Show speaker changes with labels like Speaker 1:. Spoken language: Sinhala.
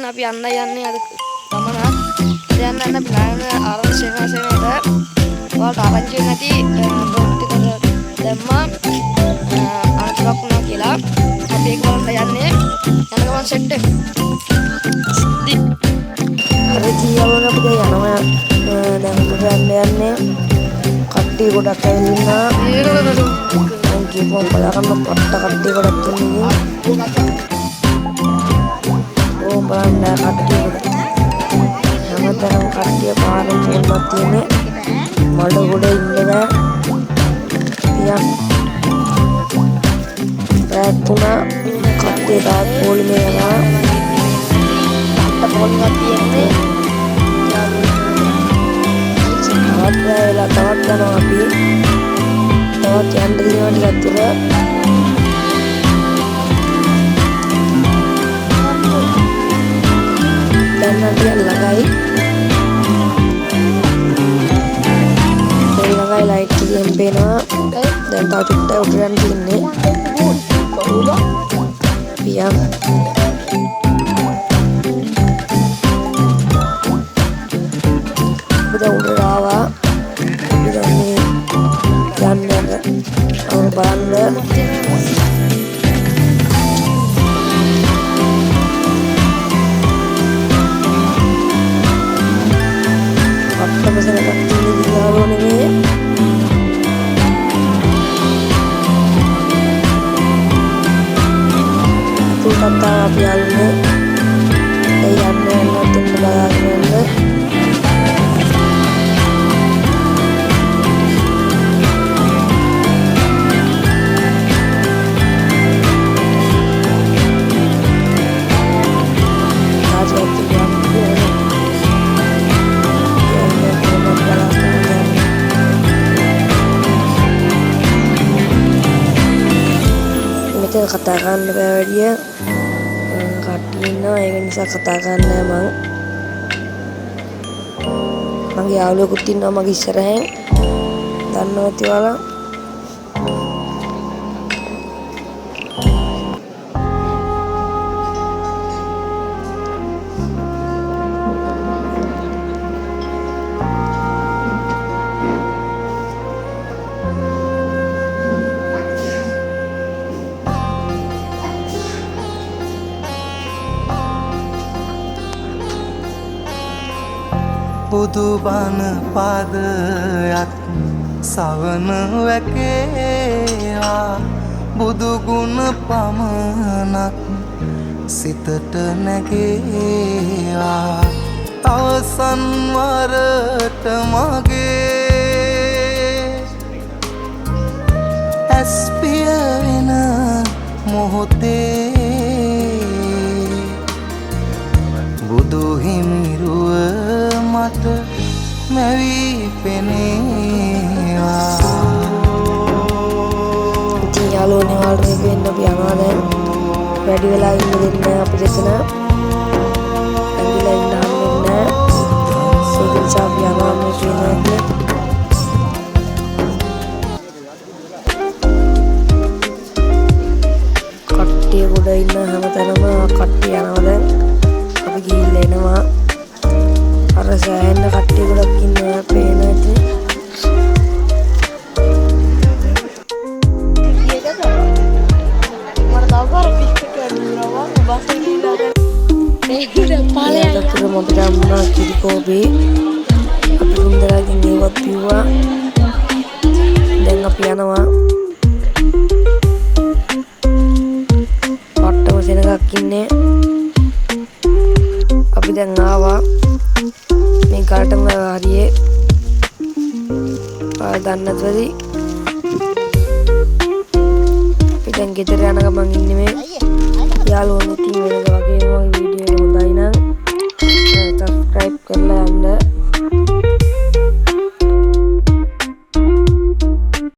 Speaker 1: අපි යන්න යන්නේ අර ගමන. දැන් අපි නායන ආරංචි සේනාසනේට ඔයාලට ආරංචි නැති බ්ලොග් එකකට දැම්මා අනතුරක් වුණා කියලා. අපි ඒක බලන්න යන්නේ යන ගමන් සෙට් එක.
Speaker 2: අර ජීවන අපිට යනවා දැන් උඩ යන්නේ කට්ටිය ගොඩක් ඇවිල්ලා මම කියපුවම බලාගන්න පට්ට කට්ටිය ගොඩක් ඉන්නේ. ඕ බලන්න කට්ටිය ගොඩක් හැමතැනම කට්ටිය පාරෙන් මුල්මත් තියෙන්නේ මඩ ගොඩ ඉන්න බෑ. තියන් රැත් තුනා කට්ටිය තාත් පොලිමේ යනවා. පට්ට පොලිමක් තියෙන්නේ තවත් වෙලා තවත් යනවා අපි. තවත් යන්න දිනවා ටිකක් දුර. දැන් අපි ළඟයි. ළඟයි ලයිට් එකෙන් පේනවා. දැන් තව චුට්ටක් උඩ යන්න තියෙන්නේ. පියම් kita udah rawa kita ini janda orang bangga apa pesan apa ini di dalam ini itu kata pialnya ayamnya nanti berbalanya katakan dia Katina yang bisa katakan emang ya Allah kutin nama gisreng dan nanti wala
Speaker 3: බුදු බණ පාදයක් සවන වැකේවා බුදු ගුණ පමණක් සිතට නැගේවා අවසන් වරට මගේ ඇස් පිය වෙන මොහොතේ බුදු හිමිරුව මට මැවි පෙනේවා.
Speaker 2: ඉතින් යාළුවනේ වලට වෙන්න අපි යනවා දැන්. වැඩි වෙලා ඉන්න දෙන්න අපි දෙතන. ඇවිල්ලා ඉන්න හම්බෙන්න. ඒක නිසා අපි යනවා මේ ශ්‍රීලංකාවේ. කට්ටිය ගොඩ ඉන්න හැමතැනම කට්ටිය යනවා දැන්. අපි ගිහිල්ලා එනවා. අර සෑහෙන කට්ටිය ගොඩක් ඉන්නවා පේන ඇති. දතුරම අපිට අම්මා කිරිකෝබි අපි හුන්දරාගෙන් ඒවත් පිව්වා. දැන් අපි යනවා. පට්ටම සෙනගක් ඉන්නේ. අපි දැන් ආවා මේ කාටම හරියේ දන්නත්වදී අපි දැන් ගෙදර යන ගමන් ඉන්නේ මේ යාළුවෝ ඉතින් වෙනද වගේම වීඩියෝ එක හොඳයි නම් සබ්ස්ක්‍රයිබ් කරලා යන්න.